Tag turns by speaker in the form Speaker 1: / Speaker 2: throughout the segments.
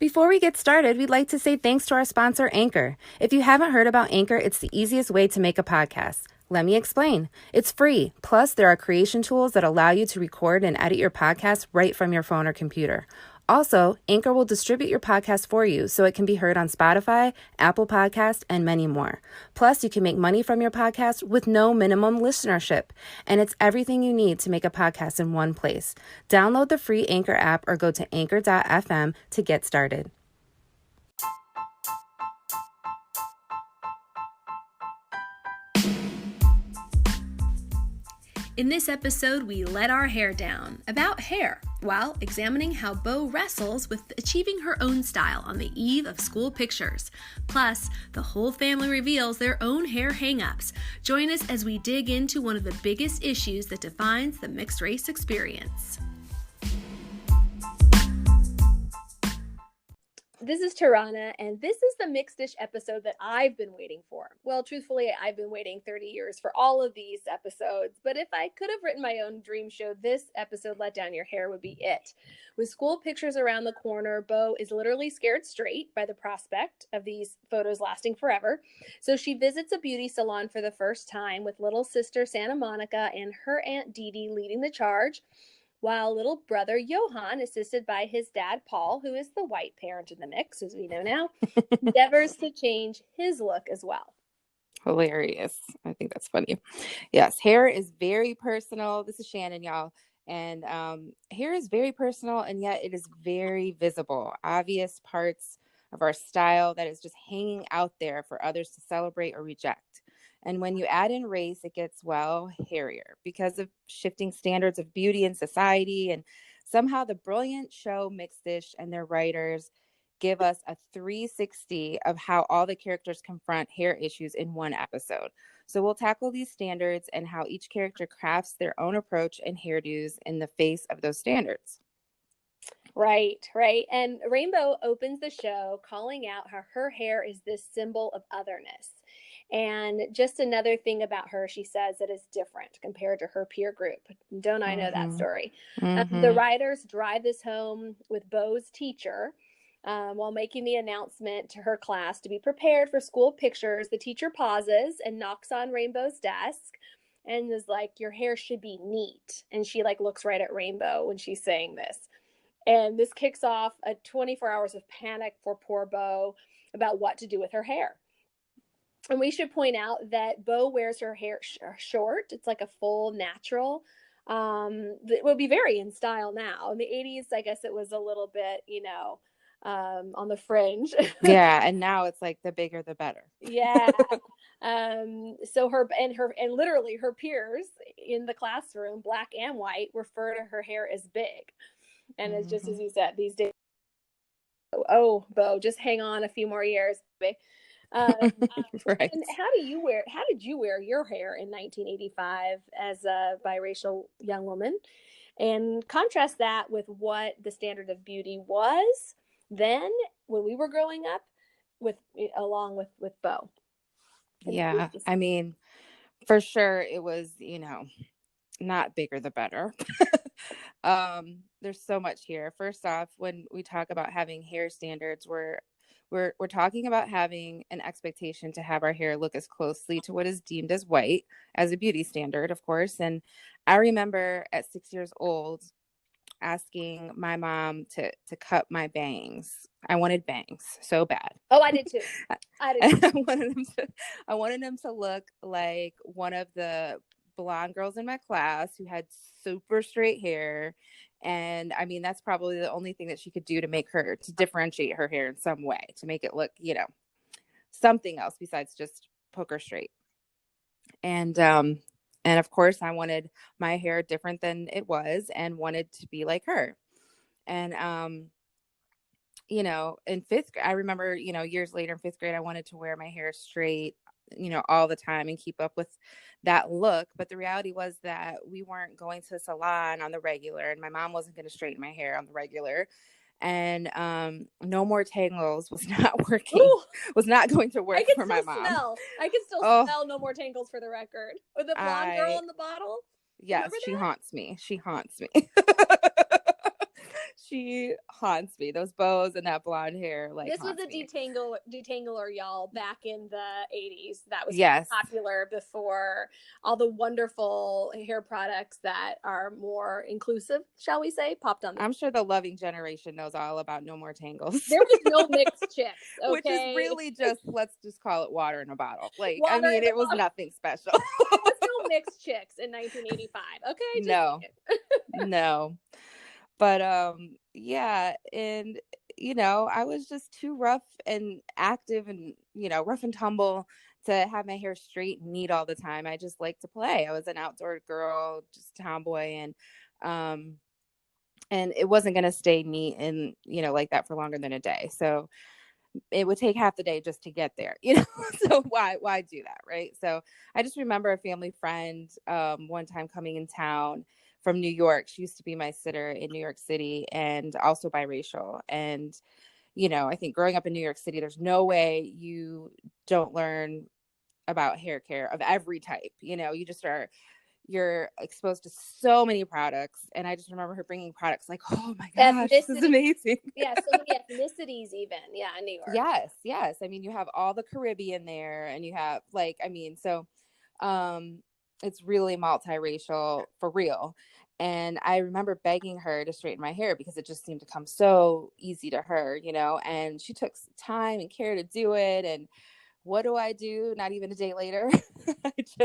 Speaker 1: Before we get started, we'd like to say thanks to our sponsor, Anchor. If you haven't heard about Anchor, it's the easiest way to make a podcast. Let me explain. It's free. Plus, there are creation tools that allow you to record and edit your podcast right from your phone or computer. Also, Anchor will distribute your podcast for you so it can be heard on Spotify, Apple Podcasts, and many more. Plus, you can make money from your podcast with no minimum listenership. And it's everything you need to make a podcast in one place. Download the free Anchor app or go to anchor.fm to get started.
Speaker 2: In this episode, we let our hair down about hair while examining how Bo wrestles with achieving her own style on the eve of school pictures. Plus, the whole family reveals their own hair hang-ups. Join us as we dig into one of the biggest issues that defines the mixed race experience. This is Tarana, and this is the Mixed Dish episode that I've been waiting for. Well, truthfully, I've been waiting 30 years for all of these episodes, but if I could have written my own dream show, this episode, Let Down Your Hair, would be it. With school pictures around the corner, Bo is literally scared straight by the prospect of these photos lasting forever. So she visits a beauty salon for the first time with little sister Santa Monica and her Aunt Dee Dee leading the charge, while little brother Johan, assisted by his dad Paul, who is the white parent in the mix, as we know now, endeavors to change his look as well.
Speaker 1: Hilarious. I think that's funny. Yes, hair is very personal. This is Shannon, y'all. And hair is very personal, and yet it is very visible. Obvious parts of our style that is just hanging out there for others to celebrate or reject. And when you add in race, it gets, well, hairier because of shifting standards of beauty in society. And somehow the brilliant show Mixed Dish and their writers give us a 360 of how all the characters confront hair issues in one episode. So we'll tackle these standards and how each character crafts their own approach and hairdos in the face of those standards.
Speaker 2: Right. And Rainbow opens the show calling out how her hair is this symbol of otherness. And just another thing about her, she says, that is different compared to her peer group. Don't I know that story? The writers drive this home with Bo's teacher while making the announcement to her class to be prepared for school pictures. The teacher pauses and knocks on Rainbow's desk and is like, your hair should be neat. And she looks right at Rainbow when she's saying this. And this kicks off a 24 hours of panic for poor Bo about what to do with her hair. And we should point out that Bo wears her hair short. It's like a full natural. It would be very in style now. In the 80s, I guess it was a little bit, on the fringe.
Speaker 1: Yeah, and now it's like the bigger the better.
Speaker 2: Yeah. So literally her peers in the classroom, black and white, refer to her hair as big. And it's just as you said, these days, oh, Bo, just hang on a few more years, baby.
Speaker 1: Right.
Speaker 2: And how did you wear your hair in 1985 as a biracial young woman? And contrast that with what the standard of beauty was then when we were growing up along with Bo.
Speaker 1: Yeah. I mean, for sure it was, not bigger the better. There's so much here. First off, when we talk about having hair standards, we're talking about having an expectation to have our hair look as closely to what is deemed as white as a beauty standard, of course. And I remember at 6 years old asking my mom to cut my bangs. I wanted bangs so bad.
Speaker 2: Oh, I did too.
Speaker 1: I wanted them to look like one of the blonde girls in my class who had super straight hair. And I mean, that's probably the only thing that she could do to differentiate her hair in some way, to make it look, something else besides just poker straight. And of course I wanted my hair different than it was and wanted to be like her. And, in fifth grade, I remember, years later in fifth grade, I wanted to wear my hair straight, all the time and keep up with that look. But the reality was that we weren't going to the salon on the regular, and my mom wasn't going to straighten my hair on the regular. And no more tangles was not working.
Speaker 2: Ooh,
Speaker 1: was not going to work for my mom.
Speaker 2: I can still smell no more tangles for the record. Or the blonde girl in the bottle.
Speaker 1: Yes, she haunts me. She haunts me. Those bows and that blonde hair like
Speaker 2: This was
Speaker 1: haunts
Speaker 2: a
Speaker 1: me.
Speaker 2: detangler, y'all, back in the 80s. That was
Speaker 1: Yes.
Speaker 2: popular before all the wonderful hair products that are more inclusive, shall we say, popped on the.
Speaker 1: I'm sure the loving generation knows all about No More Tangles.
Speaker 2: There was no mixed chicks,
Speaker 1: Which is
Speaker 2: okay?
Speaker 1: really just, let's just call it water in a bottle. Like, I
Speaker 2: Water in
Speaker 1: mean,
Speaker 2: the
Speaker 1: it was
Speaker 2: bottle.
Speaker 1: nothing special.
Speaker 2: There was no mixed chicks in 1985, okay? Just
Speaker 1: No, no. But yeah, and I was just too rough and active and, rough and tumble to have my hair straight and neat all the time. I just like to play. I was an outdoor girl, just tomboy, and it wasn't going to stay neat and, like that for longer than a day. So it would take half the day just to get there, so why do that, right? So I just remember a family friend one time coming in town from New York. She used to be my sitter in New York City and also biracial. And I think growing up in New York City, there's no way you don't learn about hair care of every type. You just you're exposed to so many products. And I just remember her bringing products like, oh my gosh, this is
Speaker 2: ethnicity.
Speaker 1: amazing.
Speaker 2: Yeah, so many ethnicities even. Yeah, in New York.
Speaker 1: Yes. I mean, you have all the Caribbean there, and you have so um it's really multiracial for real. And I remember begging her to straighten my hair because it just seemed to come so easy to her, and she took time and care to do it. And what do I do? Not even a day later. It's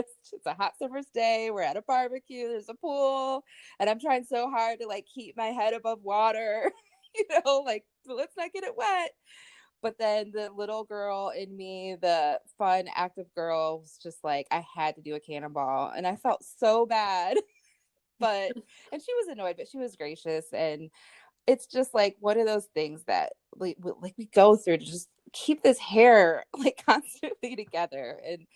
Speaker 1: a hot summer's day. We're at a barbecue. There's a pool. And I'm trying so hard to like keep my head above water, like let's not get it wet. But then the little girl in me, the fun, active girl, was just like, I had to do a cannonball. And I felt so bad. And she was annoyed, but she was gracious. And it's just like one of those things that we go through to just keep this hair like constantly together. And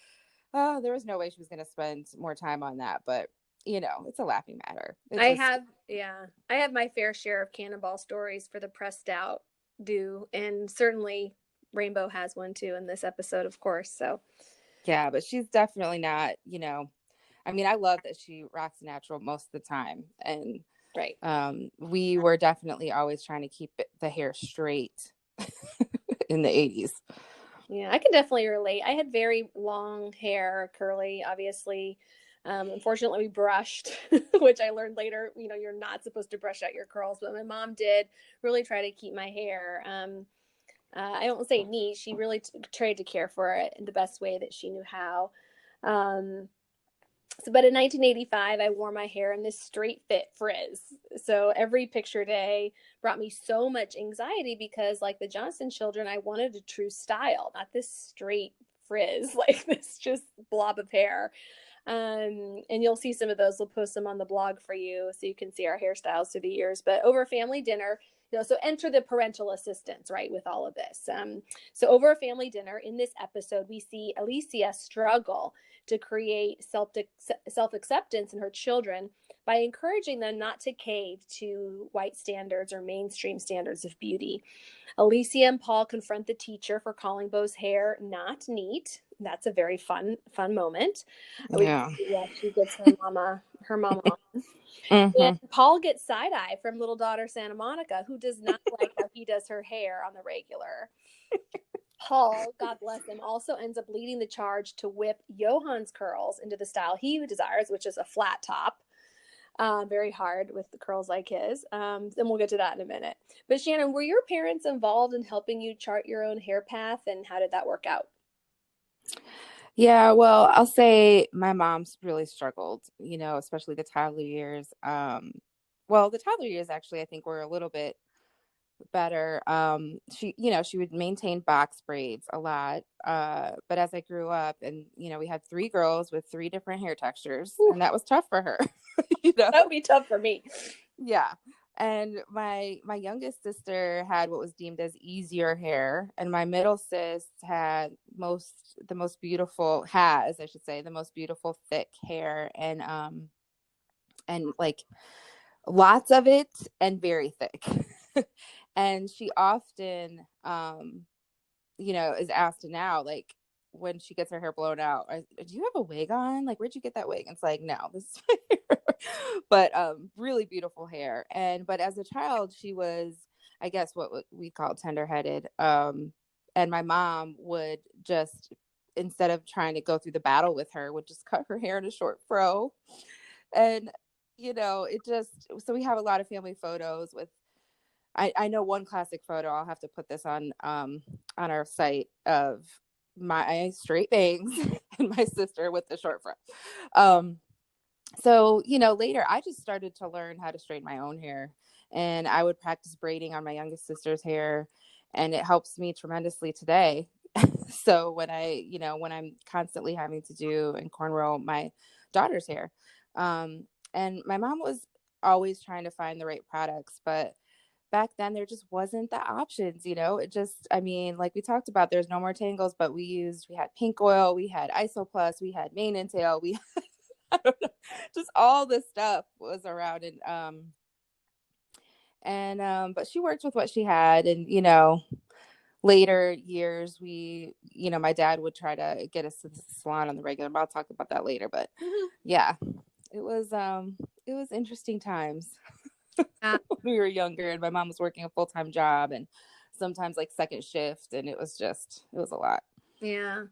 Speaker 1: there was no way she was going to spend more time on that. But, it's a laughing matter. It
Speaker 2: I
Speaker 1: just,
Speaker 2: have, yeah, I have my fair share of cannonball stories for the pressed out do, and certainly Rainbow has one too in this episode, of course. So
Speaker 1: yeah, but she's definitely not, I mean, I love that she rocks natural most of the time. And
Speaker 2: right.
Speaker 1: we were definitely always trying to keep the hair straight in the 80s.
Speaker 2: Yeah, I can definitely relate. I had very long hair, curly, obviously. Unfortunately, we brushed, which I learned later. You're not supposed to brush out your curls, but my mom did really try to keep my hair. I don't say neat. She really tried to care for it in the best way that she knew how. Um, but in 1985, I wore my hair in this straight fit frizz. So every picture day brought me so much anxiety because, like the Johnson children, I wanted a true style, not this straight frizz, like this just blob of hair. And you'll see some of those. We'll post them on the blog for you so you can see our hairstyles through the years. But over family dinner, so enter the parental assistance, right, with all of this. So over a family dinner in this episode, we see Alicia struggle to create self-acceptance in her children by encouraging them not to cave to white standards or mainstream standards of beauty. Alicia and Paul confront the teacher for calling Bo's hair not neat. That's a very fun moment.
Speaker 1: Yeah.
Speaker 2: Yeah, she gets her mama on. And
Speaker 1: Mm-hmm.
Speaker 2: Paul gets side eye from little daughter Santa Monica, who does not like how he does her hair on the regular. Paul, God bless him, also ends up leading the charge to whip Johan's curls into the style he desires, which is a flat top. Very hard with the curls like his. And we'll get to that in a minute. But Shannon, were your parents involved in helping you chart your own hair path, and how did that work out?
Speaker 1: Yeah, well, I'll say my mom's really struggled, especially the toddler years. Well, the toddler years actually, I think, were a little bit better. She would maintain box braids a lot. But as I grew up and, we had three girls with three different hair textures,
Speaker 2: Whew,
Speaker 1: and that was tough for her, you know?
Speaker 2: that would be tough for me.
Speaker 1: Yeah. And my youngest sister had what was deemed as easier hair, and my middle sis had the most beautiful has, I should say, the most beautiful thick hair, and like lots of it and very thick. And she often is asked now, like, when she gets her hair blown out, do you have a wig on? Like, where'd you get that wig? And it's like, no, this is my hair. But really beautiful hair. But as a child, she was, I guess, what we call tender-headed. And my mom would just, instead of trying to go through the battle with her, would just cut her hair in a short fro. And, it just, so we have a lot of family photos with, I know one classic photo. I'll have to put this on our site, of my straight bangs and my sister with the short fro. So, later I just started to learn how to straighten my own hair, and I would practice braiding on my youngest sister's hair, and it helps me tremendously today. So when I'm constantly having to do and cornrow my daughter's hair, and my mom was always trying to find the right products, but back then there just wasn't the options. It just, I mean, like we talked about, there's no more tangles, but we had pink oil, we had Isoplus, we had mane and tail, we I don't know, just all this stuff was around. But she worked with what she had. And later years, my dad would try to get us to the salon on the regular, but I'll talk about that later. But yeah, it was interesting times.
Speaker 2: Yeah.
Speaker 1: When we were younger, and my mom was working a full-time job, and sometimes like second shift, and it was a lot.
Speaker 2: Yeah.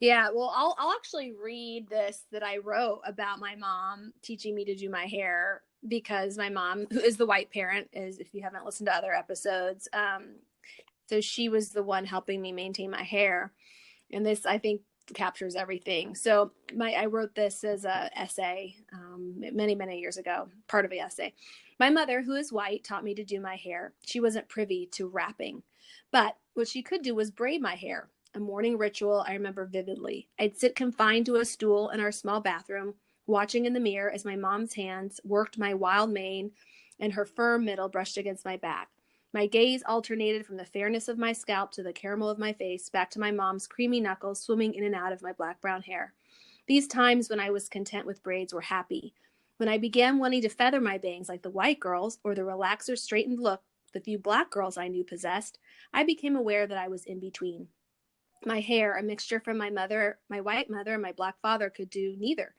Speaker 2: Yeah, well, I'll actually read this that I wrote about my mom teaching me to do my hair, because my mom, who is the white parent, is, if you haven't listened to other episodes, so she was the one helping me maintain my hair, and this, I think, captures everything. So I wrote this as a essay many years ago, part of an essay. My mother, who is white, taught me to do my hair. She wasn't privy to wrapping, but what she could do was braid my hair. A morning ritual I remember vividly. I'd sit confined to a stool in our small bathroom, watching in the mirror as my mom's hands worked my wild mane and her firm middle brushed against my back. My gaze alternated from the fairness of my scalp to the caramel of my face, back to my mom's creamy knuckles swimming in and out of my black-brown hair. These times when I was content with braids were happy. When I began wanting to feather my bangs like the white girls, or the relaxer straightened look the few black girls I knew possessed, I became aware that I was in between. My hair, a mixture from my white mother, and my black father, could do neither,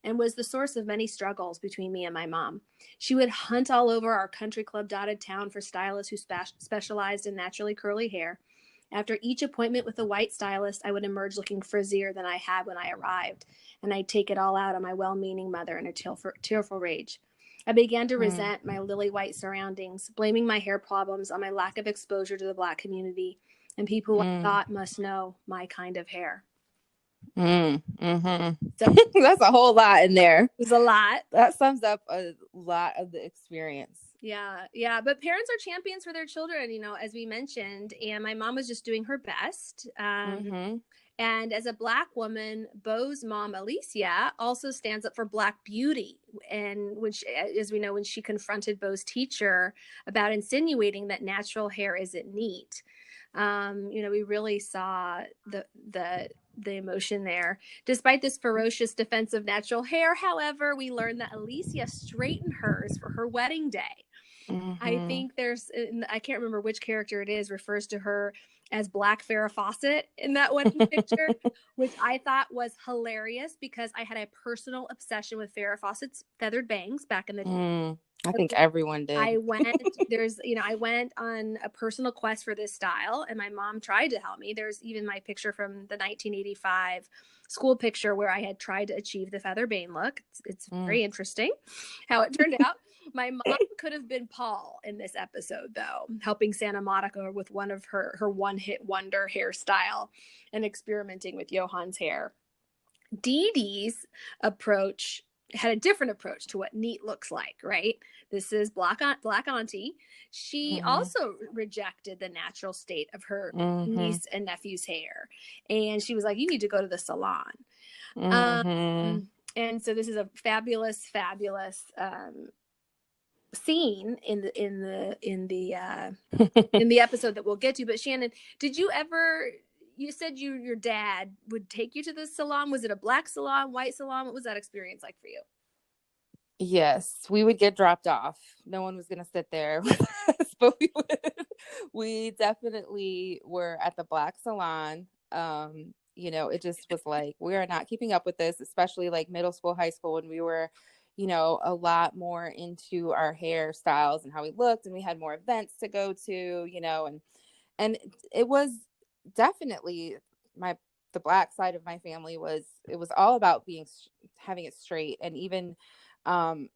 Speaker 2: and was the source of many struggles between me and my mom. She would hunt all over our country club dotted town for stylists who specialized in naturally curly hair. After each appointment with a white stylist, I would emerge looking frizzier than I had when I arrived, and I'd take it all out on my well-meaning mother in a tearful rage. I began to resent my lily white surroundings, blaming my hair problems on my lack of exposure to the Black community and people I thought must know my kind of hair.
Speaker 1: Mm-hmm. So that's a whole lot in there.
Speaker 2: There's a lot.
Speaker 1: That sums up a lot of the experience.
Speaker 2: Yeah. But parents are champions for their children, as we mentioned. And my mom was just doing her best. And as a Black woman, Bo's mom, Alicia, also stands up for Black beauty. And as we know, when she confronted Bo's teacher about insinuating that natural hair isn't neat, we really saw the emotion there. Despite this ferocious defense of natural hair, however, we learned that Alicia straightened hers for her wedding day. I think I can't remember which character it is, refers to her as Black Farrah Fawcett in that wedding picture, which I thought was hilarious because I had a personal obsession with Farrah Fawcett's feathered bangs back in the day.
Speaker 1: I think everyone did.
Speaker 2: I went on a personal quest for this style, and my mom tried to help me. There's even my picture from the 1985 school picture where I had tried to achieve the feather bang look. It's very interesting how it turned out. My mom could have been Paul in this episode, though, helping Santa Monica with one of her one-hit wonder hairstyle and experimenting with Johan's hair. Dee Dee's approach had a different approach to what neat looks like, right? This is Black Auntie. She also rejected the natural state of her niece and nephew's hair. And she was like, you need to go to the salon. And so this is a fabulous scene in the episode that we'll get to. But Shannon, did you ever, you said your dad would take you to the salon? Was it a Black salon, white salon? What was that experience like for you?
Speaker 1: Yes, we would get dropped off. No one was going to sit there with us, but we definitely were at the Black salon. you know, it just was like, we are not keeping up with this, especially like middle school, high school, when we were, you know, a lot more into our hairstyles and how we looked, and we had more events to go to, you know, and it was definitely my the black side of my family was, it was all about being having it straight, and even um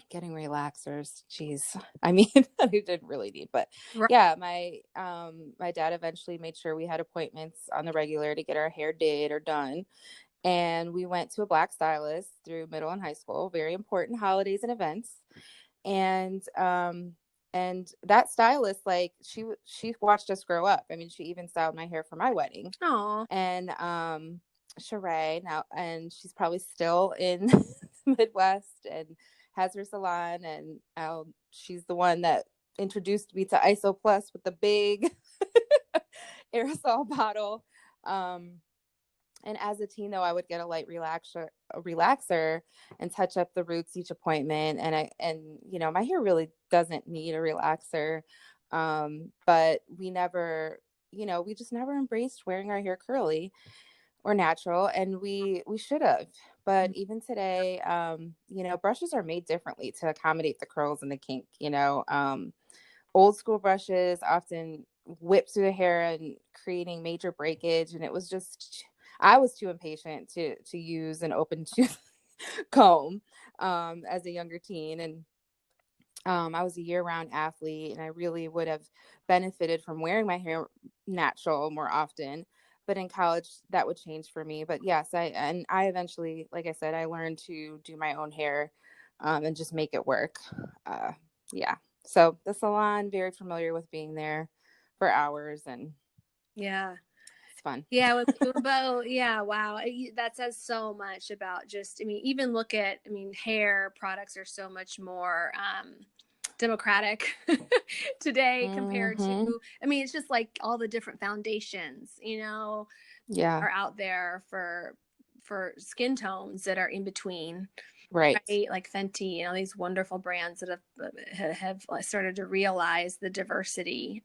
Speaker 1: getting relaxers. Jeez. I mean, I didn't really need, but
Speaker 2: Right.
Speaker 1: yeah, my dad eventually made sure we had appointments on the regular to get our hair did or done. And we went to a black stylist through middle and high school, very important holidays and events. And that stylist, like, she watched us grow up. I mean, she even styled my hair for my wedding.
Speaker 2: Oh.
Speaker 1: And Sheree now, and she's probably still in the Midwest and has her salon. And she's the one that introduced me to ISO Plus with the big aerosol bottle. Um, and as a teen, though, I would get a light relaxer and touch up the roots each appointment. And you know, my hair really doesn't need a relaxer. But we never, you know, we just never embraced wearing our hair curly or natural, and we should have. But even today, you know, brushes are made differently to accommodate the curls and the kink. You know, old school brushes often whip through the hair and creating major breakage, and it was just, I was too impatient to use an open tooth comb as a younger teen. And I was a year-round athlete, and I really would have benefited from wearing my hair natural more often. But in college, that would change for me. But yes, I eventually, like I said, I learned to do my own hair, and just make it work. Yeah. So the salon, very familiar with being there for hours, and
Speaker 2: Yeah.
Speaker 1: it's fun.
Speaker 2: Yeah, with Bumbo, yeah, wow. That says so much about just, I mean, even look at, I mean, hair products are so much more democratic today compared to,
Speaker 1: Mm-hmm.
Speaker 2: I mean, it's just like all the different foundations,
Speaker 1: Yeah.
Speaker 2: are out there for skin tones that are in between.
Speaker 1: Right.
Speaker 2: Right, like Fenty and all these wonderful brands that have started to realize the diversity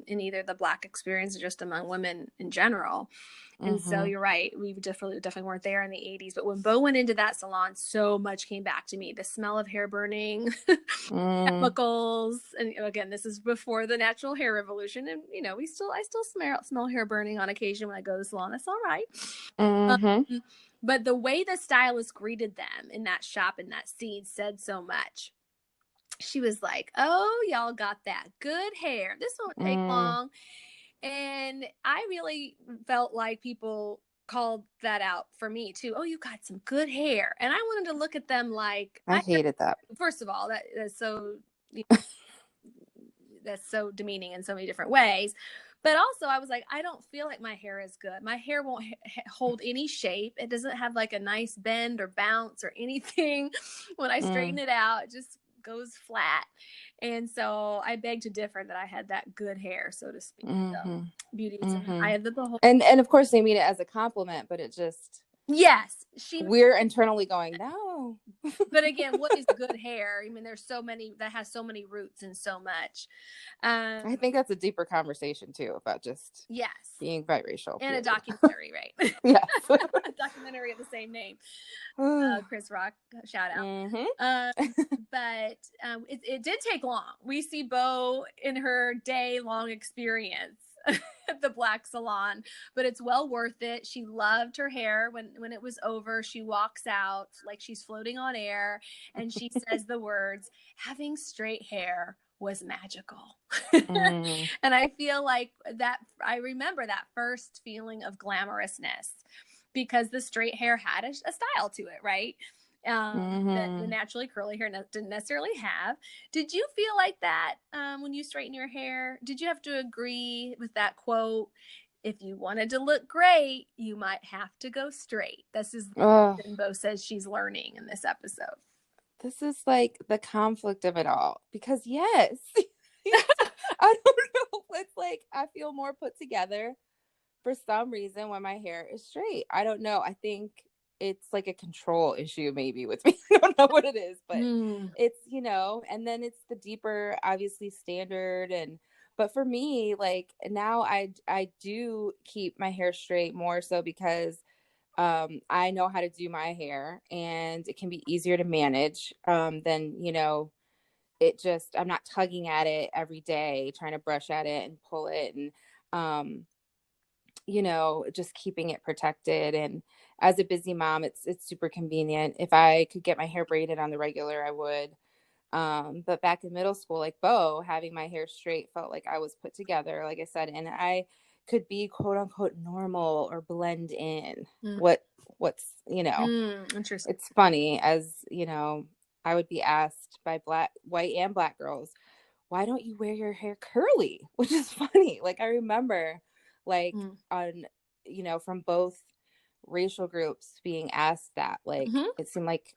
Speaker 2: in either the Black experience or just among women in general. And so
Speaker 1: Mm-hmm.
Speaker 2: you're right, we definitely weren't there in the 80s. But when Bo went into that salon, so much came back to me: the smell of hair burning,
Speaker 1: Mm.
Speaker 2: chemicals, and again, this is before the natural hair revolution. And I still smell hair burning on occasion when I go to the salon. That's all right.
Speaker 1: Mm-hmm.
Speaker 2: But the way the stylist greeted them in that shop in that scene said so much. She was like, "Oh, y'all got that good hair. This won't take
Speaker 1: Mm.
Speaker 2: long." And I really felt like people called that out for me too. "Oh, you got some good hair." And I wanted to look at them like,
Speaker 1: I hated that.
Speaker 2: first of all, that's so that's so demeaning in so many different ways. But also, I was like, I don't feel like my hair is good. My hair won't hold any shape. It doesn't have like a nice bend or bounce or anything. When I straighten
Speaker 1: Mm.
Speaker 2: it out, it just goes flat. And so I beg to differ that I had that good hair, so to speak. So
Speaker 1: Mm-hmm.
Speaker 2: beauty is in the
Speaker 1: Mm-hmm.
Speaker 2: eye of the beholder.
Speaker 1: And of course they mean it as a compliment, but it just,
Speaker 2: Yes, she.
Speaker 1: we're internally going, no.
Speaker 2: But again, what is good hair? I mean, there's so many that has so many roots and so much.
Speaker 1: I
Speaker 2: Um,
Speaker 1: think that's a deeper conversation too, about just
Speaker 2: yes,
Speaker 1: being biracial,
Speaker 2: and a
Speaker 1: period.
Speaker 2: documentary, right?
Speaker 1: Yes.
Speaker 2: A documentary of the same name. Chris Rock, shout out.
Speaker 1: Mm-hmm.
Speaker 2: But it did take long. We see Bo in her day long experience at the black salon, but it's well worth it. She loved her hair. When it was over, she walks out like she's floating on air, and she says the words, "Having straight hair was magical."
Speaker 1: Mm.
Speaker 2: And I feel like that, I remember that first feeling of glamorousness because the straight hair had a style to it, right? That the
Speaker 1: Mm-hmm.
Speaker 2: naturally curly hair didn't necessarily have. Did you feel like that when you straighten your hair? Did you have to agree with that quote? If you wanted to look great, you might have to go straight. This is
Speaker 1: Oh,
Speaker 2: the Bo says she's learning in this episode.
Speaker 1: this is like the conflict of it all. Because yes, I don't know. It's like I feel more put together for some reason when my hair is straight. I don't know. I think it's like a control issue maybe with me. I don't know what it is, but
Speaker 2: Mm.
Speaker 1: it's, you know, and then it's the deeper, obviously, standard and But for me, like now I do keep my hair straight more so because I know how to do my hair and it can be easier to manage than, it just, I'm not tugging at it every day, trying to brush at it and pull it and, um, just keeping it protected. And as a busy mom, it's super convenient. If I could get my hair braided on the regular, I would. But back in middle school, like Bo, having my hair straight felt like I was put together, like I said, and I could be quote unquote normal or blend in.
Speaker 2: Mm.
Speaker 1: What's
Speaker 2: Interesting.
Speaker 1: it's funny as I would be asked by white and black girls, why don't you wear your hair curly? Which is funny. Like I remember like
Speaker 2: Mm.
Speaker 1: on, from both racial groups being asked that, like
Speaker 2: Mm-hmm.
Speaker 1: it seemed like,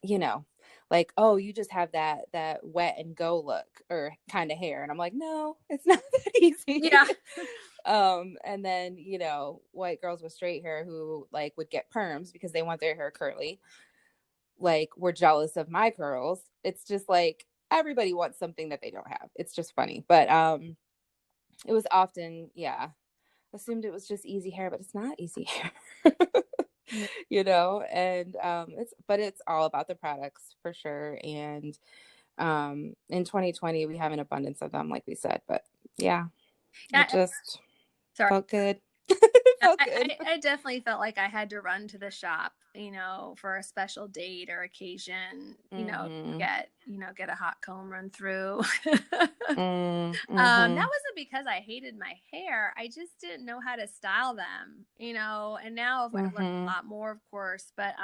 Speaker 1: you know, like, oh, you just have that wet and go look or kind of hair. And I'm like, no, it's not that easy.
Speaker 2: Yeah.
Speaker 1: And then, white girls with straight hair who like would get perms because they want their hair curly, like were jealous of my curls. It's just like everybody wants something that they don't have. It's just funny. But it was often, yeah, assumed it was just easy hair, but it's not easy hair.
Speaker 2: Yeah.
Speaker 1: And it's all about the products for sure. And in 2020 we have an abundance of them, like we said, but yeah,
Speaker 2: Yeah.
Speaker 1: it just
Speaker 2: Sorry.
Speaker 1: felt good. It
Speaker 2: I,
Speaker 1: felt
Speaker 2: I,
Speaker 1: good.
Speaker 2: I definitely felt like I had to run to the shop, for a special date or occasion,
Speaker 1: Mm-hmm.
Speaker 2: get a hot comb run through. That
Speaker 1: Mm-hmm.
Speaker 2: wasn't because I hated my hair. I just didn't know how to style them, and now I've learned a
Speaker 1: Mm-hmm.
Speaker 2: lot more, of course, but,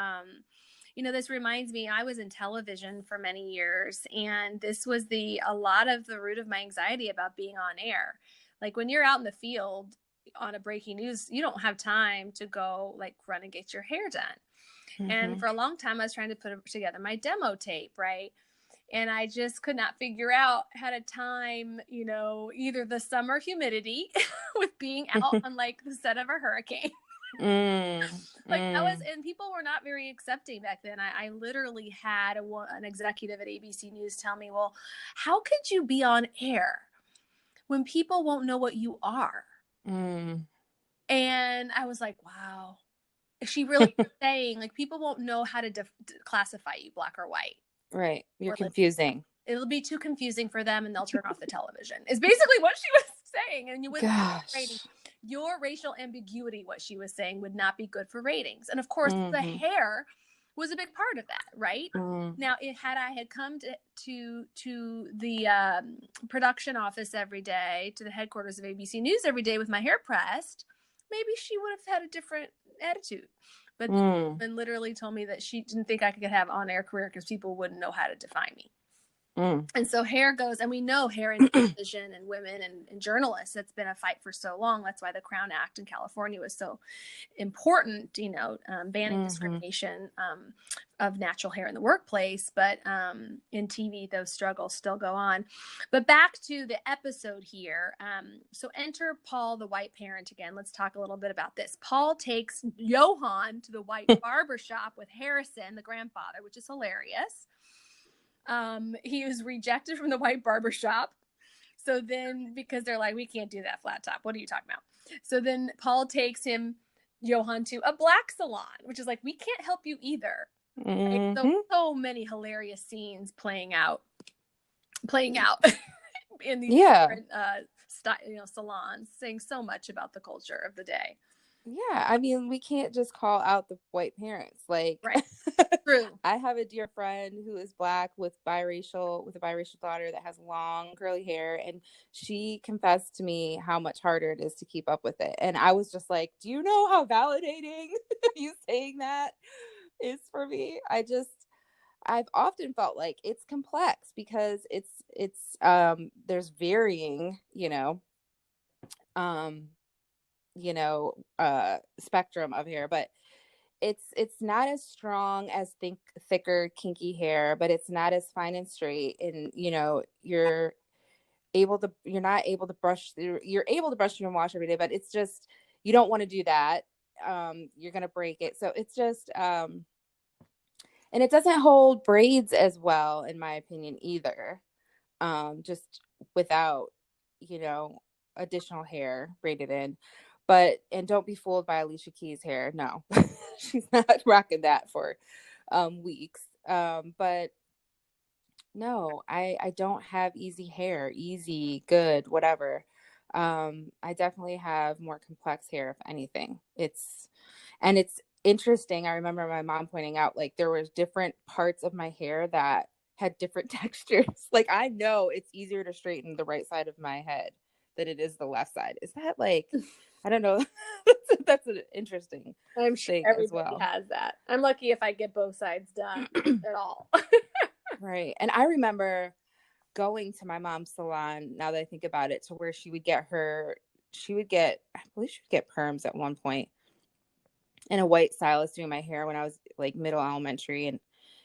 Speaker 2: this reminds me, I was in television for many years, and this was a lot of the root of my anxiety about being on air. Like when you're out in the field on a breaking news, you don't have time to go like run and get your hair done. And
Speaker 1: Mm-hmm.
Speaker 2: for a long time, I was trying to put together my demo tape, right? And I just could not figure out how to time, either the summer humidity with being out on like the set of a hurricane. Like that was,
Speaker 1: Mm-hmm.
Speaker 2: and people were not very accepting back then. I literally had an executive at ABC News tell me, well, how could you be on air when people won't know what you are?
Speaker 1: Mm-hmm.
Speaker 2: And I was like, wow, she really saying like people won't know how to classify you black or white,
Speaker 1: Right, you're
Speaker 2: or
Speaker 1: confusing.
Speaker 2: it'll be too confusing for them and they'll turn off the television is basically what she was saying. And you wouldn't rating
Speaker 1: Gosh.
Speaker 2: your racial ambiguity, what she was saying would not be good for ratings. And of course the
Speaker 1: Mm-hmm.
Speaker 2: hair was a big part of that, right?
Speaker 1: Mm-hmm.
Speaker 2: Now I had come to the production office every day, to the headquarters of ABC News every day with my hair pressed, maybe she would have had a different attitude. But the
Speaker 1: Mm-hmm.
Speaker 2: woman literally told me that she didn't think I could have an on-air career because people wouldn't know how to define me. And so hair goes, and we know hair in television and women and journalists, that's been a fight for so long. That's why the Crown Act in California was so important, banning
Speaker 1: Mm-hmm.
Speaker 2: discrimination of natural hair in the workplace. But in TV, those struggles still go on. But back to the episode here. So enter Paul, the white parent again. Let's talk a little bit about this. Paul takes Johan to the white barbershop with Harrison, the grandfather, which is hilarious. He was rejected from the white barbershop. So then, because they're like, we can't do that flat top. What are you talking about? So then Paul takes Johan, to a black salon, which is like, we can't help you either. Right?
Speaker 1: Mm-hmm.
Speaker 2: So many hilarious scenes playing out in these
Speaker 1: Yeah.
Speaker 2: different salons, saying so much about the culture of the day.
Speaker 1: Yeah, I mean, we can't just call out the white parents. Like,
Speaker 2: Right. True.
Speaker 1: I have a dear friend who is black with a biracial daughter that has long curly hair, and she confessed to me how much harder it is to keep up with it. And I was just like, do you know how validating you saying that is for me? I've often felt like it's complex because there's varying, um spectrum of hair, but it's not as strong as thicker kinky hair, but it's not as fine and straight, and you're not able to you're able to brush through and wash every day, but it's just, you don't want to do that. You're gonna break it, so it's just and it doesn't hold braids as well, in my opinion, either. Just without, you know, additional hair braided in. And don't be fooled by Alicia Keys' hair. No, she's not rocking that for weeks. But no, I don't have easy hair, easy, good, whatever. I definitely have more complex hair, if anything. It's interesting. I remember my mom pointing out like there was different parts of my hair that had different textures. Like I know it's easier to straighten the right side of my head than it is the left side. Is that like, I don't know. That's an interesting
Speaker 2: I'm sure
Speaker 1: thing as
Speaker 2: everybody
Speaker 1: well.
Speaker 2: has that. I'm lucky if I get both sides done at all.
Speaker 1: Right. And I remember going to my mom's salon, now that I think about it, to where I believe she would get perms at one point, and a white stylist doing my hair when I was like middle elementary. And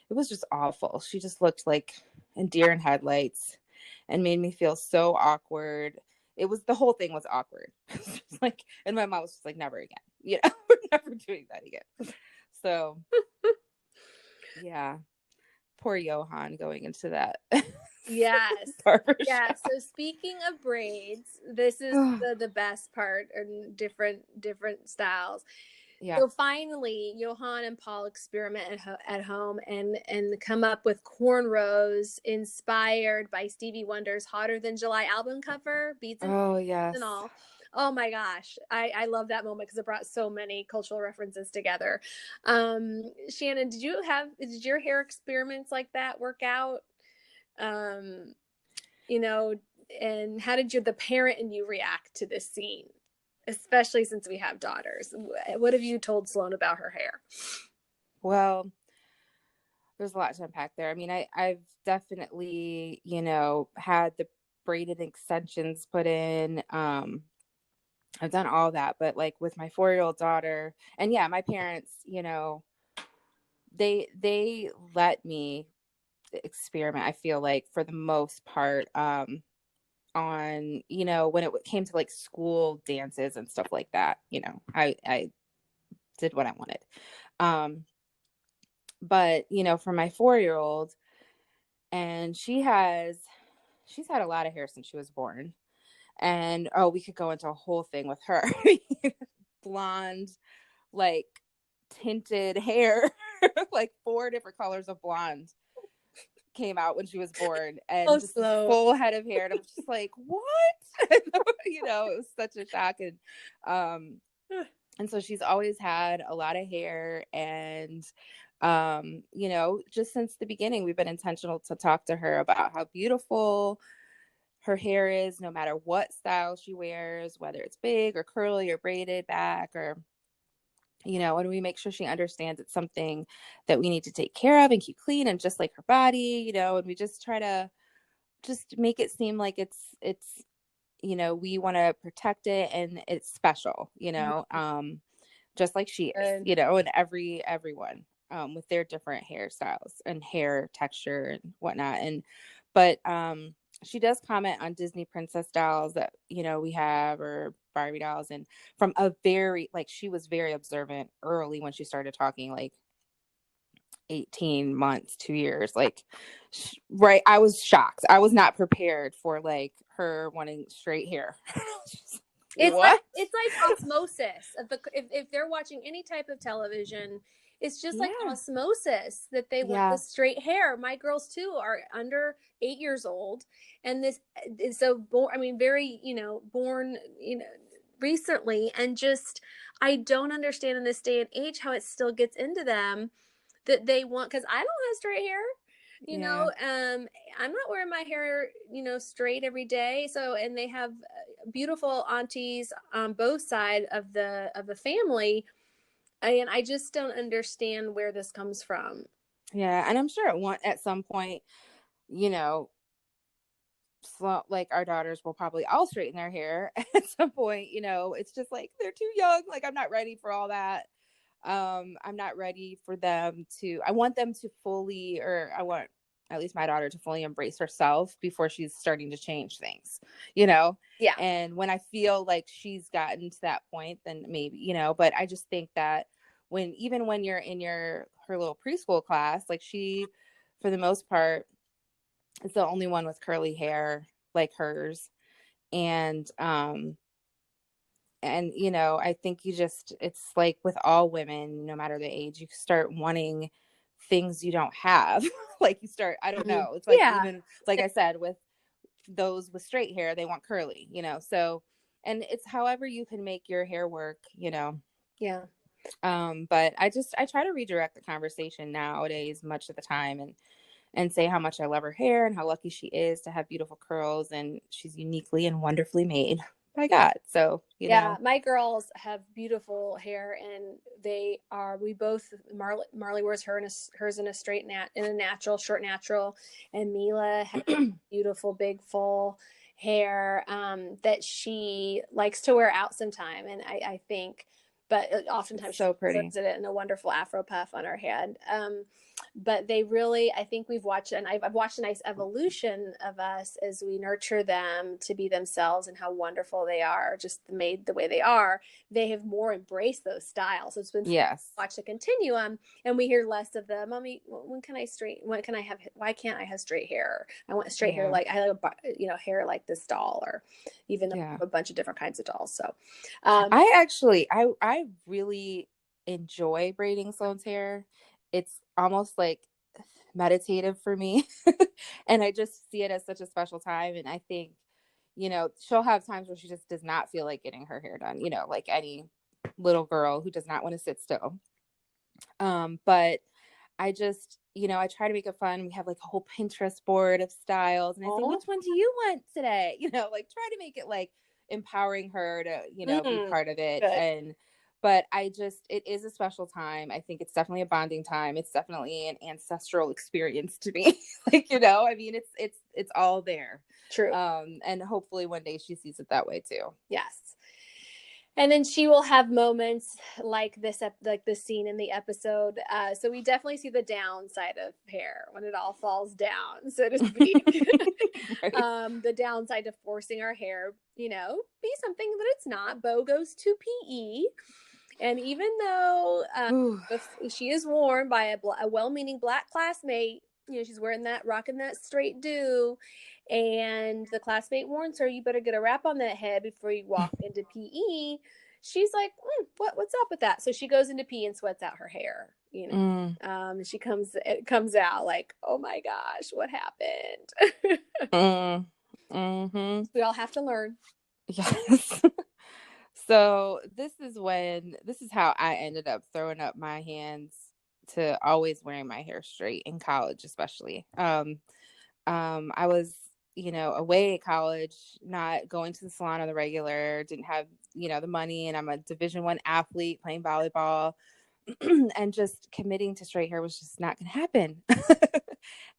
Speaker 1: it was just awful. She just looked like a deer in headlights and made me feel so awkward. The whole thing was awkward. Like, and my mom was just like, never again. We're never doing that again. So, yeah, poor Johan going into that
Speaker 2: Yes.
Speaker 1: barber
Speaker 2: Yeah.
Speaker 1: shop.
Speaker 2: So speaking of braids, this is the best part, and different styles.
Speaker 1: Yeah.
Speaker 2: So finally, Johan and Paul experiment at home and come up with cornrows inspired by Stevie Wonder's "Hotter Than July" album cover, beads
Speaker 1: Oh, yes.
Speaker 2: and all. Oh my gosh, I love that moment because it brought so many cultural references together. Shannon, did your hair experiments like that work out? Um, you know, and how did the parent and you react to this scene? Especially since we have daughters. What have you told Sloan about her hair?
Speaker 1: Well, there's a lot to unpack there. I mean, I've definitely, had the braided extensions put in. I've done all that, but like with my 4-year-old daughter, and yeah, my parents, they let me experiment, I feel like, for the most part, on, when it came to like school dances and stuff like that, I did what I wanted. Um, but for my 4-year-old, and she's had a lot of hair since she was born. And oh, we could go into a whole thing with her. Blonde, like tinted hair, like 4 different colors of blonde came out when she was born,
Speaker 2: Oh,
Speaker 1: and just this
Speaker 2: Sloan.
Speaker 1: full head of hair. And I was just like, what? It was such a shock. And so she's always had a lot of hair. And just since the beginning, we've been intentional to talk to her about how beautiful her hair is, no matter what style she wears, whether it's big or curly or braided back, or and we make sure she understands it's something that we need to take care of and keep clean, and just like her body, and we just try to just make it seem like it's we want to protect it, and it's special, just like she is,
Speaker 2: Good.
Speaker 1: and everyone with their different hairstyles and hair texture and whatnot. But she does comment on Disney princess dolls that we have, or Barbie dolls, and from a very, like, she was very observant early when she started talking, like 18 months, 2 years, like, right. I was shocked. I was not prepared for like her wanting straight hair. What?
Speaker 2: It's like osmosis of if they're watching any type of television, it's just like
Speaker 1: Yeah.
Speaker 2: osmosis that they want the
Speaker 1: Yeah.
Speaker 2: straight hair. My girls too are under 8 years old, and this is so born. I mean, very born recently, and just I don't understand in this day and age how it still gets into them that they want, because I don't have straight hair. you
Speaker 1: Yeah.
Speaker 2: know um I'm not wearing my hair straight every day. So, and they have beautiful aunties on both sides of the family, and I just don't understand where this comes from.
Speaker 1: Yeah. And I'm sure at some point, you know, like our daughters will probably all straighten their hair at some point. It's just like they're too young. Like, I'm not ready for all that. I'm not ready for them to, I want them to fully, or I want at least my daughter to fully embrace herself before she's starting to change things, you know?
Speaker 2: Yeah.
Speaker 1: And when I feel like she's gotten to that point, then maybe, but I just think that even when you're in her little preschool class, like, she, for the most part, is the only one with curly hair like hers. And you know, I think you just, it's like with all women, no matter the age, you start wanting things you don't have. Like you start, I don't
Speaker 2: Mhm.
Speaker 1: know, it's like,
Speaker 2: Yeah.
Speaker 1: even like I said, with those with straight hair, they want curly, you know. So, and it's however you can make your hair work, you know.
Speaker 2: Yeah.
Speaker 1: But I try to redirect the conversation nowadays much of the time, and say how much I love her hair and how lucky she is to have beautiful curls, and she's uniquely and wonderfully made by God. So, you
Speaker 2: Yeah,
Speaker 1: know.
Speaker 2: my girls have beautiful hair, and we both, Marley wears hers in a in a natural, short natural, and Mila has beautiful, big, full hair that she likes to wear out sometime. And I think, but
Speaker 1: It's
Speaker 2: oftentimes she
Speaker 1: so pretty.
Speaker 2: wears it in a wonderful Afro puff on her head. But they really, I think we've watched, and I've watched a nice evolution of us as we nurture them to be themselves and how wonderful they are, just made the way they are. They have more embraced those styles. So it's been fun to
Speaker 1: Yes.
Speaker 2: watch the continuum, and we hear less of the, mommy, why can't I have straight hair? I want straight hair,
Speaker 1: Yeah.
Speaker 2: like I like hair like this doll, or even
Speaker 1: Yeah.
Speaker 2: a bunch of different kinds of dolls. So um
Speaker 1: I really enjoy braiding Sloane's hair. It's almost like meditative for me. And I just see it as such a special time. And I think, you know, she'll have times where she just does not feel like getting her hair done, you know, like any little girl who does not want to sit still. But I just, you know, I try to make it fun. We have like a whole Pinterest board of styles, and I say,
Speaker 2: oh
Speaker 1: which one do you want today? You know, like try to make it like empowering her to, you know, be
Speaker 2: mm,
Speaker 1: part of it.
Speaker 2: good.
Speaker 1: But I just, it is a special time. I think it's definitely a bonding time. It's definitely an ancestral experience to me. Like, you know, I mean, it's all there.
Speaker 2: True.
Speaker 1: And hopefully one day she sees it that way too.
Speaker 2: Yes. And then she will have moments like like this scene in the episode. So we definitely see the downside of hair when it all falls down, so to speak.
Speaker 1: Right.
Speaker 2: The downside of forcing our hair, be something that it's not. Bo goes to PE, and even though
Speaker 1: Ooh,
Speaker 2: she is warned by a well-meaning black classmate, she's wearing that, rocking that straight do, and the classmate warns her, "You better get a wrap on that head before you walk into PE." She's like, what's up with that? So she goes into PE and sweats out her hair.
Speaker 1: mm,
Speaker 2: It comes out like, oh my gosh, what happened?
Speaker 1: mm-hmm.
Speaker 2: We all have to learn.
Speaker 1: Yes. So this is how I ended up throwing up my hands to always wearing my hair straight in college, especially. I was, you know, away at college, not going to the salon on the regular, didn't have, you know, the money, and I'm a Division 1 athlete playing volleyball, and just committing to straight hair was just not going to happen.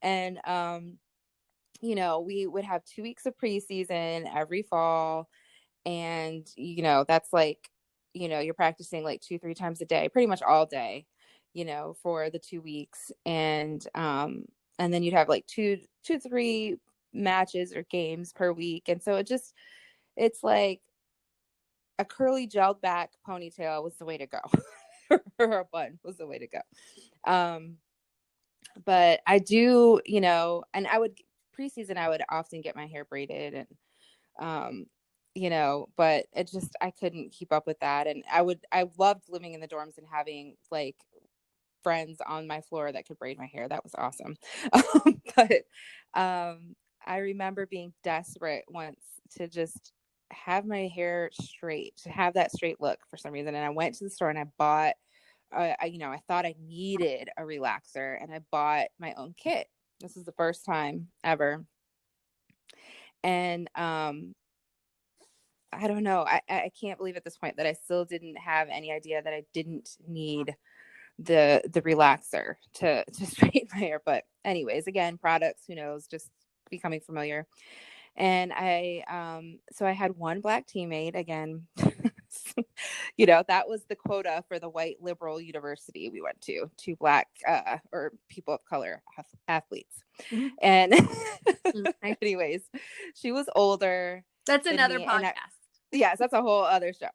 Speaker 1: And you know, we would have 2 weeks of preseason every fall, and you know, that's like, you know, you're practicing like 2 3 times a day, pretty much all day, you know, for the 2 weeks. And then you'd have like two 3 matches or games per week. And so it's like a curly gelled back ponytail was the way to go. Or a bun was the way to go. um but I do, you know, and I would, preseason I would often get my hair braided, and um you know, but it just, I couldn't keep up with that. And I loved living in the dorms and having like friends on my floor that could braid my hair. That was awesome. But I remember being desperate once to just have my hair straight, to have that straight look for some reason. And I went to the store and I bought you know, I thought I needed a relaxer, and I bought my own kit. This is the first time ever. And I don't know. I can't believe at this point that I still didn't have any idea that I didn't need the relaxer to straighten my hair. But anyways, again, products, who knows, just becoming familiar. And so I had one black teammate again. You know, that was the quota for the white liberal university we went to, two black or people of color athletes.
Speaker 2: Mhm.
Speaker 1: And
Speaker 2: Nice.
Speaker 1: anyways, she was older
Speaker 2: That's
Speaker 1: than
Speaker 2: another
Speaker 1: me, and
Speaker 2: podcast.
Speaker 1: yes, that's a whole other show.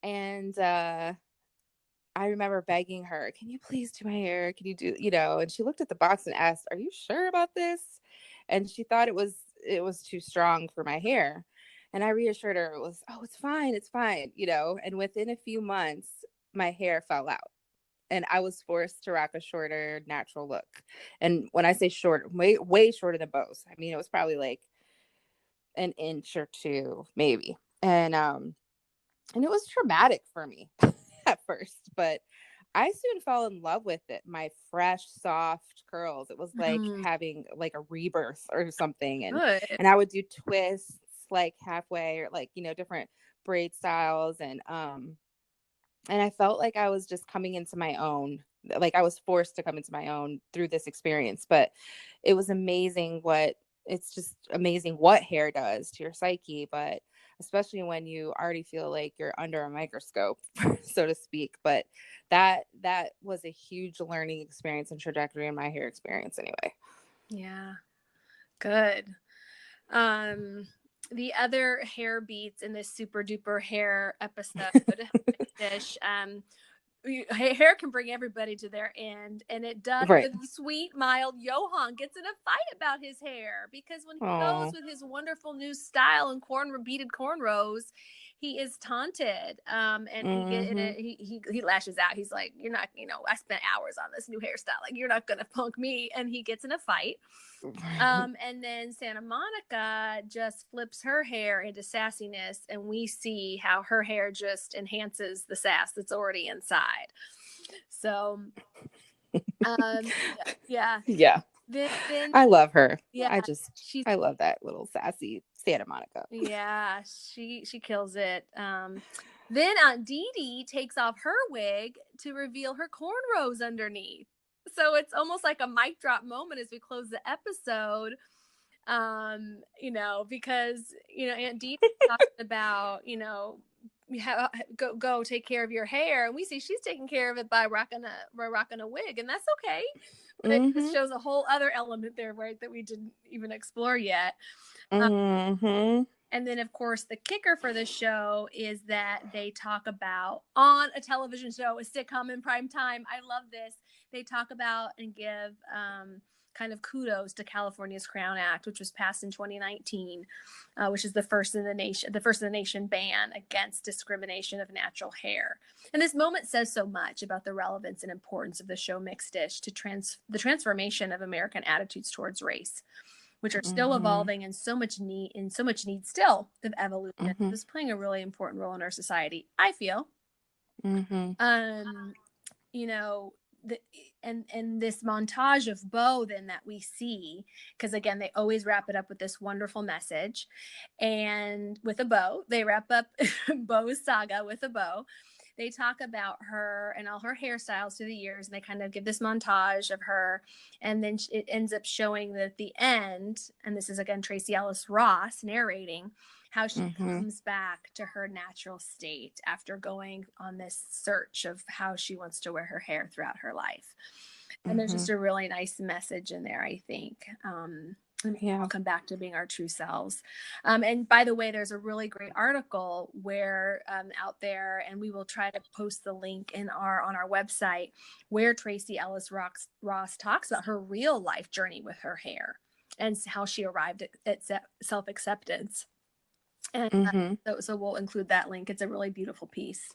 Speaker 1: And I remember begging her, "Can you please do my hair? Can you do, you know?" And she looked at the box and asked, "Are you sure about this?" and she thought it was too strong for my hair. And I reassured her it was, oh, it's fine, you know. And within a few months, my hair fell out and I was forced to rock a shorter natural look. And when I say short, way shorter than Bo's. I mean, it was probably like an inch or two, maybe. And it was traumatic for me at first, but I soon fell in love with it. My fresh, soft curls. It was like
Speaker 2: Mm,
Speaker 1: having like a rebirth or something.
Speaker 2: good.
Speaker 1: And I would do twists like halfway or like, you know, different braid styles and I felt like I was just coming into my own. Like I was forced to come into my own through this experience, but it was amazing what it's just amazing what hair does to your psyche, but especially when you already feel like you're under a microscope, so to speak. But that was a huge learning experience and trajectory in my hair experience anyway.
Speaker 2: Yeah, good. Um, the other hair beats in this super duper hair episode, Dish, hair can bring everybody to their end, and it does
Speaker 1: Right.
Speaker 2: with sweet, mild Johan gets in a fight about his hair because when he goes
Speaker 1: Oh.
Speaker 2: with his wonderful new style and beaded cornrows, he is taunted. And he get in
Speaker 1: Mhm.
Speaker 2: it. He lashes out. He's like, "You're not, you know, I spent hours on this new hairstyle. Like, you're not gonna punk me." And he gets in a fight. And then Santa Monica just flips her hair into sassiness, and we see how her hair just enhances the sass that's already inside. So, yeah.
Speaker 1: Yeah.
Speaker 2: Then,
Speaker 1: I love her.
Speaker 2: yeah, she's
Speaker 1: I love that little sassy Santa Monica.
Speaker 2: yeah, she kills it. Then Aunt Dee Dee takes off her wig to reveal her cornrows underneath. So it's almost like a mic drop moment as we close the episode. You know, because you know Aunt Dee talking about, you know, go take care of your hair, and we see she's taking care of it by rocking a wig, and that's okay. But it just
Speaker 1: Mhm.
Speaker 2: shows a whole other element there, right, that we didn't even explore yet. Um,
Speaker 1: Mhm.
Speaker 2: and then, of course, the kicker for the show is that they talk about on a television show, a sitcom in prime time. I love this. They talk about and give kind of kudos to California's Crown Act, which was passed in 2019, which is the first in the nation ban against discrimination of natural hair. And this moment says so much about the relevance and importance of the show Mixed Dish to the transformation of American attitudes towards race, which are still
Speaker 1: Mhm.
Speaker 2: evolving and so much need still of evolution.
Speaker 1: Mhm.
Speaker 2: Is playing a really important role in our society, I feel.
Speaker 1: Mhm.
Speaker 2: Um, you know, the and this montage of Bo then that we see, because again they always wrap it up with this wonderful message, and with a bow they wrap up Bo's saga with a bow. They talk about her and all her hairstyles through the years, and they kind of give this montage of her, and then it ends up showing that at the end, and this is again Tracy Ellis Ross narrating how she
Speaker 1: Mhm.
Speaker 2: comes back to her natural state after going on this search of how she wants to wear her hair throughout her life. And there's just
Speaker 1: Mhm.
Speaker 2: a really nice message in there, I think. And
Speaker 1: Yeah.
Speaker 2: I'll come back to being our true selves. And by the way, there's a really great article where out there, and we will try to post the link in our on our website, where Tracy Ellis Ross talks about her real life journey with her hair and how she arrived at self acceptance. And
Speaker 1: Mhm.
Speaker 2: so we'll include that link. It's a really beautiful piece.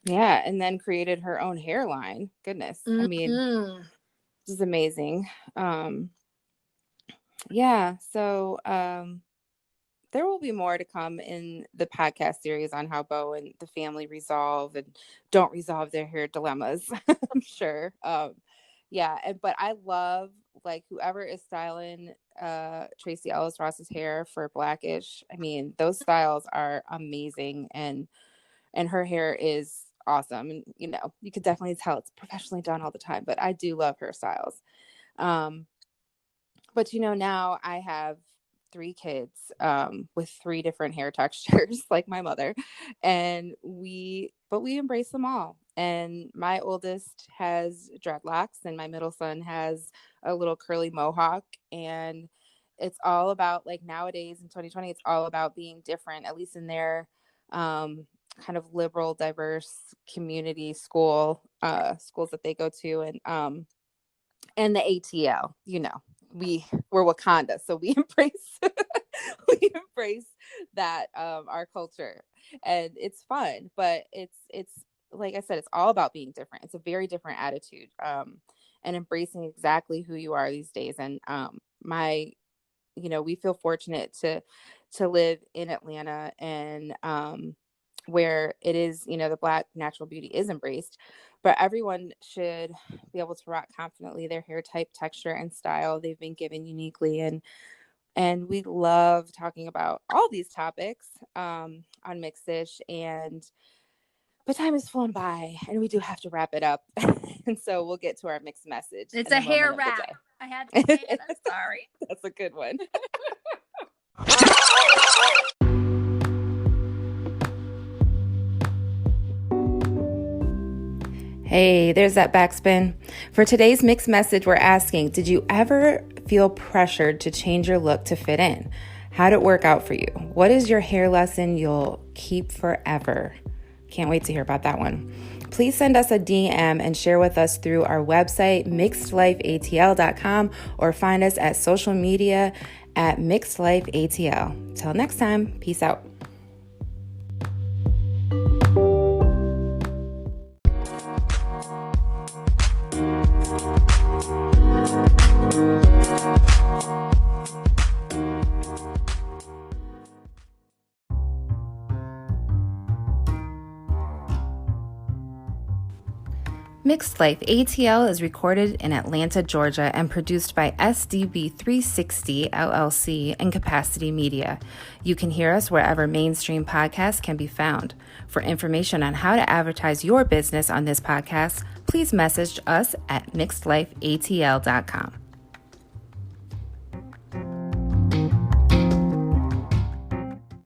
Speaker 1: Yeah, and then created her own hairline. Goodness. I mean,
Speaker 2: Mm-hmm.
Speaker 1: this is amazing. Um yeah, so there will be more to come in the podcast series on how Bo and the family resolve and don't resolve their hair dilemmas. I'm sure. Yeah, but I love like whoever is styling Tracy Ellis Ross's hair for Blackish. I mean, those styles are amazing and her hair is awesome. And you know, you could definitely tell it's professionally done all the time, but I do love her styles. Um but you know, now I have three kids with three different hair textures, like my mother, and we embrace them all. And my oldest has dreadlocks, and my middle son has a little curly mohawk. And it's all about like nowadays in 2020, it's all about being different, at least in their um, kind of liberal, diverse community schools that they go to, and the ATL, you know. we're Wakanda, so we embrace we embrace that our culture, and it's fun, but it's like I said, it's all about being different. It's a very different attitude, and embracing exactly who you are these days. And my we feel fortunate to live in Atlanta, and where it is, the Black natural beauty is embraced, but everyone should be able to rock confidently their hair type, texture, and style they've been given uniquely. And we love talking about all these topics on Mixed-ish, and but time has flown by, and we do have to wrap it up. And so we'll get to our mixed message
Speaker 2: It's
Speaker 1: in
Speaker 2: a
Speaker 1: the
Speaker 2: hair
Speaker 1: moment of the
Speaker 2: wrap.
Speaker 1: day.
Speaker 2: I had to say it. I'm sorry.
Speaker 1: That's a good one. Hey, there's that backspin. For today's mixed message, we're asking, did you ever feel pressured to change your look to fit in? How'd it work out for you? What is your hair lesson you'll keep forever? Can't wait to hear about that one. Please send us a DM and share with us through our website, mixedlifeatl.com, or find us at social media at mixedlifeatl. Till next time, peace out. Mixed Life ATL is recorded in Atlanta, Georgia, and produced by SDB 360 LLC and Capacity Media. You can hear us wherever mainstream podcasts can be found. For information on how to advertise your business on this podcast, please message us at mixedlifeatl.com.